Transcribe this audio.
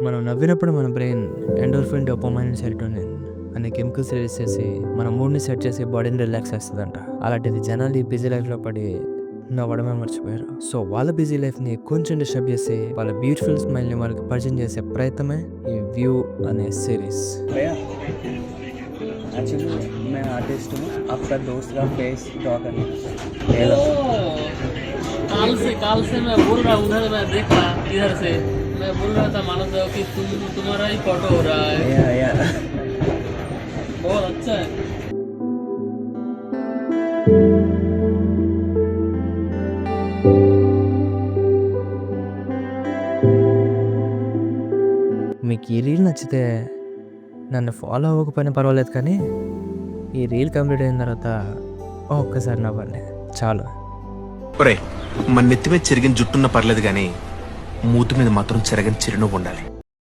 మనం నవ్వినప్పుడు మన brain endorphin, dopamine, serotonin అనే కెమికల్స్ రిలీజ్ చేసి మన మూడ్ని సెట్ చేసి బాడీని రిలాక్స్ చేస్తుందంట. అలాంటిది జనాలు ఈ బిజీ లైఫ్లో పడి నవ్వడమే మర్చిపోయారు. సో వాళ్ళ బిజీ లైఫ్ని కొంచెం డిస్టర్బ్ చేసి వాళ్ళ బ్యూటిఫుల్ స్మైల్ని వాళ్ళకి పరిచయం చేసే ప్రయత్నమే ఈ వ్యూ అనే సిరీస్. एक्चुअली मैं आर्टिस्ट हूँ, आपका दोस्त का फेस ड्रॉ करना। काल से मैं बोल रहा हूँ, उधर मैं देख रहा इधर से मैं बोल रहा था मानस कि तुम्हारा ही फोटो हो रहा है। या बहुत अच्छा है। మీకు ఈ రీల్ నచ్చితే నన్ను ఫాలో అవ్వకపోయినా పర్వాలేదు, కానీ ఈ రీల్ కంప్లీట్ అయిన తర్వాత ఒక్కసారి నవ్వండి చాలు. ఒరే, మన నెత్తి మీద చెరిగిన జుట్టున్న పర్లేదు కానీ మూతి మీద మాత్రం చెరగని చిరునవ్వు ఉండాలి.